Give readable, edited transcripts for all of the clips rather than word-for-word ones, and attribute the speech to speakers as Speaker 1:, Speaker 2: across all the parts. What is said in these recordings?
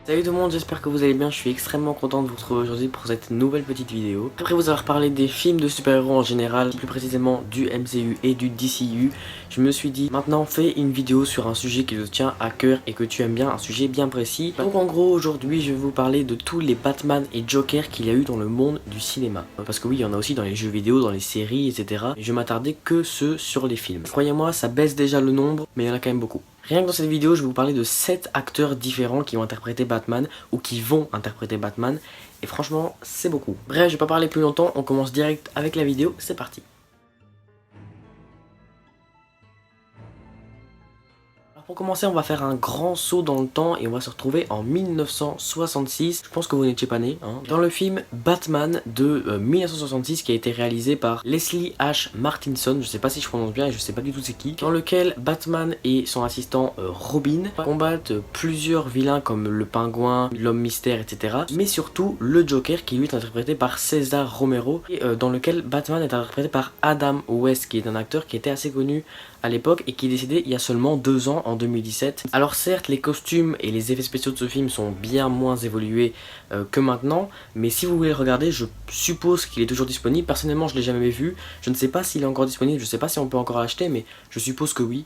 Speaker 1: Salut tout le monde, j'espère que vous allez bien, je suis extrêmement content de vous retrouver aujourd'hui pour cette nouvelle petite vidéo. Après vous avoir parlé des films de super-héros en général, plus précisément du MCU et du DCU, je me suis dit maintenant fais une vidéo sur un sujet qui te tient à cœur et que tu aimes bien, un sujet bien précis. Donc en gros aujourd'hui je vais vous parler de tous les Batman et Joker qu'il y a eu dans le monde du cinéma. Parce que oui, il y en a aussi dans les jeux vidéo, dans les séries, etc. Et je vais m'attarder que ceux sur les films. Croyez-moi, ça baisse déjà le nombre, mais il y en a quand même beaucoup. Rien que dans cette vidéo, je vais vous parler de 7 acteurs différents qui ont interprété Batman ou qui vont interpréter Batman. Et franchement, c'est beaucoup. Bref, je vais pas parler plus longtemps, on commence direct avec la vidéo, c'est parti. Pour commencer, on va faire un grand saut dans le temps et on va se retrouver en 1966. Je pense que vous n'étiez pas né. Dans le film Batman de 1966 qui a été réalisé par Leslie H. Martinson, je sais pas si je prononce bien et je sais pas du tout c'est qui, dans lequel Batman et son assistant Robin combattent plusieurs vilains comme le Pingouin, l'Homme Mystère, etc. Mais surtout le Joker qui lui est interprété par César Romero et dans lequel Batman est interprété par Adam West qui est un acteur qui était assez connu à l'époque et qui est décédé il y a seulement 2 ans en 2017. Alors certes les costumes et les effets spéciaux de ce film sont bien moins évolués que maintenant, mais si vous voulez le regarder, je suppose qu'il est toujours disponible. Personnellement je l'ai jamais vu, je ne sais pas s'il est encore disponible, je ne sais pas si on peut encore l'acheter, mais je suppose que oui.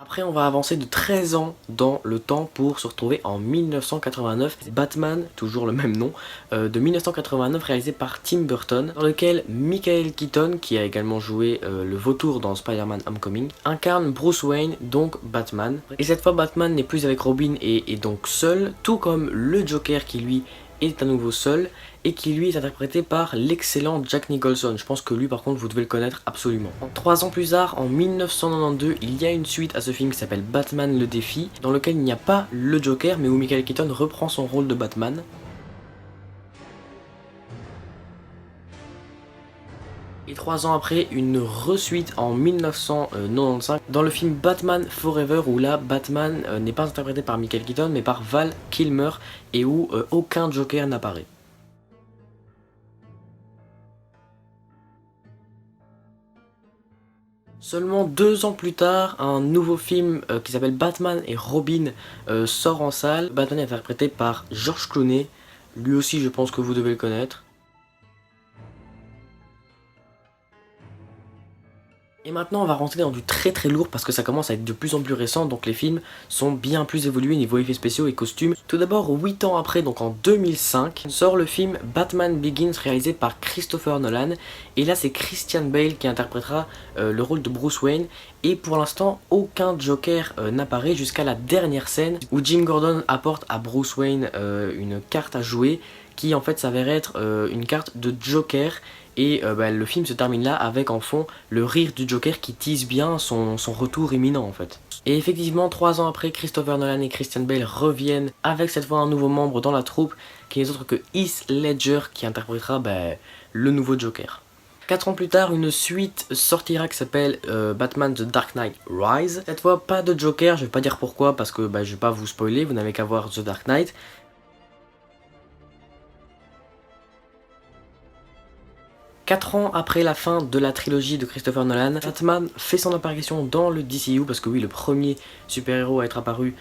Speaker 1: Après on va avancer de 13 ans dans le temps pour se retrouver en 1989, Batman, toujours le même nom, de 1989 réalisé par Tim Burton, dans lequel Michael Keaton, qui a également joué le vautour dans Spider-Man Homecoming, incarne Bruce Wayne, donc Batman. Et cette fois Batman n'est plus avec Robin et est donc seul, tout comme le Joker qui lui est à nouveau seul et qui lui est interprété par l'excellent Jack Nicholson. Je pense que lui par contre vous devez le connaître absolument. 3 ans plus tard, en 1992, il y a une suite à ce film qui s'appelle Batman le défi, dans lequel il n'y a pas le Joker mais où Michael Keaton reprend son rôle de Batman. Et 3 ans après, une resuite en 1995 dans le film Batman Forever où là Batman n'est pas interprété par Michael Keaton mais par Val Kilmer et où aucun Joker n'apparaît. Seulement 2 ans plus tard, un nouveau film qui s'appelle Batman et Robin sort en salle. Batman est interprété par George Clooney, lui aussi je pense que vous devez le connaître. Et maintenant on va rentrer dans du très lourd parce que ça commence à être de plus en plus récent, donc les films sont bien plus évolués niveau effets spéciaux et costumes. Tout d'abord 8 ans après, donc en 2005, sort le film Batman Begins réalisé par Christopher Nolan. Et là c'est Christian Bale qui interprétera le rôle de Bruce Wayne. Et pour l'instant aucun Joker n'apparaît jusqu'à la dernière scène où Jim Gordon apporte à Bruce Wayne une carte à jouer qui en fait s'avère être une carte de Joker. Et le film se termine là avec en fond le rire du Joker qui tease bien son retour imminent en fait. Et effectivement 3 ans après, Christopher Nolan et Christian Bale reviennent avec cette fois un nouveau membre dans la troupe qui n'est autre que Heath Ledger qui interprétera le nouveau Joker. 4 ans plus tard, une suite sortira qui s'appelle Batman The Dark Knight Rise. Cette fois pas de Joker, je vais pas dire pourquoi parce que je vais pas vous spoiler, vous n'avez qu'à voir The Dark Knight. 4 ans après la fin de la trilogie de Christopher Nolan, Batman fait son apparition dans le DCU, parce que oui, le premier super-héros à être apparu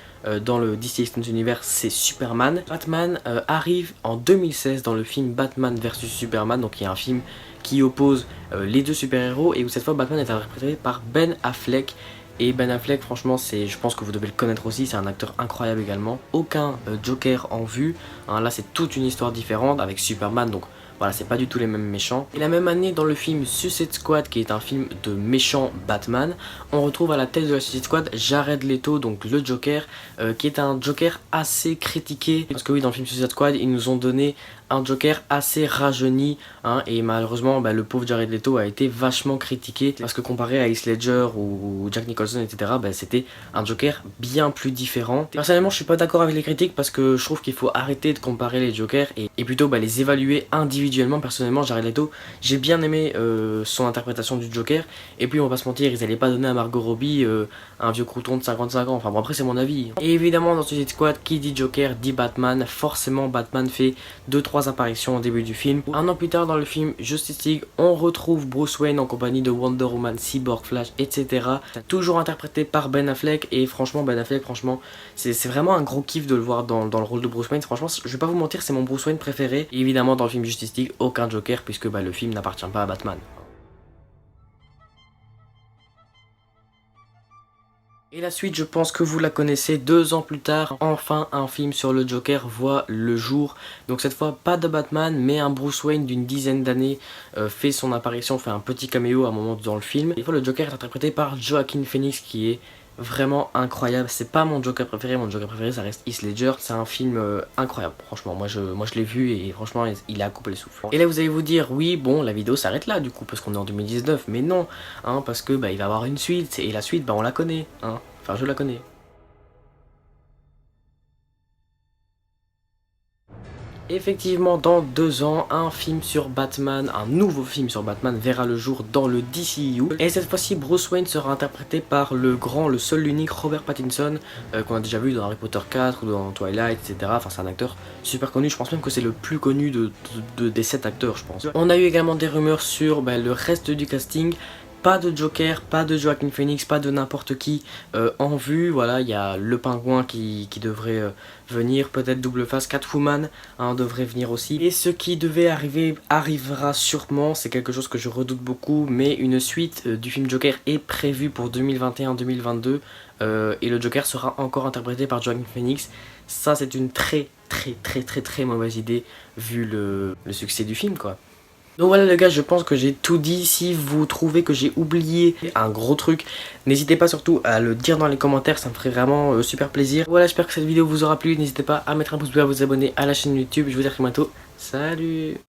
Speaker 1: dans le DC Extended Universe, c'est Superman. Batman arrive en 2016 dans le film Batman vs Superman, donc il y a un film qui oppose les deux super-héros, et où cette fois Batman est interprété par Ben Affleck. Et Ben Affleck, franchement, je pense que vous devez le connaître aussi, c'est un acteur incroyable également. Aucun Joker en vue, là c'est toute une histoire différente avec Superman, donc voilà, c'est pas du tout les mêmes méchants. Et la même année, dans le film Suicide Squad, qui est un film de méchant Batman, on retrouve à la tête de la Suicide Squad Jared Leto, donc le Joker, qui est un Joker assez critiqué. Parce que oui, dans le film Suicide Squad, ils nous ont donné un Joker assez rajeuni, et malheureusement le pauvre Jared Leto a été vachement critiqué parce que comparé à Heath Ledger ou Jack Nicholson, etc., c'était un Joker bien plus différent. Personnellement je suis pas d'accord avec les critiques parce que je trouve qu'il faut arrêter de comparer les Jokers et plutôt les évaluer individuellement. Personnellement Jared Leto, j'ai bien aimé son interprétation du Joker, et puis on va pas se mentir, ils allaient pas donner à Margot Robbie un vieux crouton de 55 ans, enfin bon après c'est mon avis. Et évidemment dans Suicide Squad, qui dit Joker dit Batman, forcément Batman fait 2-3 3 apparitions au début du film. Un an plus tard dans le film Justice League, on retrouve Bruce Wayne en compagnie de Wonder Woman, Cyborg, Flash, etc. Toujours interprété par Ben Affleck, et franchement Ben Affleck, franchement c'est vraiment un gros kiff de le voir dans le rôle de Bruce Wayne. Franchement je vais pas vous mentir, c'est mon Bruce Wayne préféré. Et évidemment dans le film Justice League, aucun Joker puisque le film n'appartient pas à Batman. Et la suite, je pense que vous la connaissez. 2 ans plus tard, enfin un film sur le Joker voit le jour. Donc cette fois, pas de Batman, mais un Bruce Wayne d'une dizaine d'années fait son apparition, fait un petit caméo à un moment dans le film. Et le Joker est interprété par Joaquin Phoenix, qui est vraiment incroyable. C'est pas mon Joker préféré ça reste Heath Ledger. C'est un film incroyable, franchement. Moi je l'ai vu et franchement il a coupé le souffle. Et là vous allez vous dire, oui bon la vidéo s'arrête là du coup parce qu'on est en 2019, mais non, hein, parce que il va y avoir une suite et la suite on la connaît, hein. Enfin je la connais. Effectivement, dans 2 ans, un film sur Batman, un nouveau film sur Batman verra le jour dans le DCU. Et cette fois-ci, Bruce Wayne sera interprété par le seul, l'unique Robert Pattinson, qu'on a déjà vu dans Harry Potter 4 ou dans Twilight, etc. Enfin, c'est un acteur super connu. Je pense même que c'est le plus connu des 7 acteurs, je pense. On a eu également des rumeurs sur le reste du casting. Pas de Joker, pas de Joaquin Phoenix, pas de n'importe qui en vue. Voilà, il y a le Pingouin qui devrait venir, peut-être Double Face, Catwoman devrait venir aussi. Et ce qui devait arriver arrivera sûrement, c'est quelque chose que je redoute beaucoup, mais une suite du film Joker est prévue pour 2021-2022 et le Joker sera encore interprété par Joaquin Phoenix. Ça c'est une très mauvaise idée vu le succès du film quoi. Donc voilà les gars, je pense que j'ai tout dit. Si vous trouvez que j'ai oublié un gros truc, n'hésitez pas surtout à le dire dans les commentaires, ça me ferait vraiment super plaisir. Voilà, j'espère que cette vidéo vous aura plu, n'hésitez pas à mettre un pouce bleu, à vous abonner à la chaîne YouTube, je vous dis à très bientôt, salut.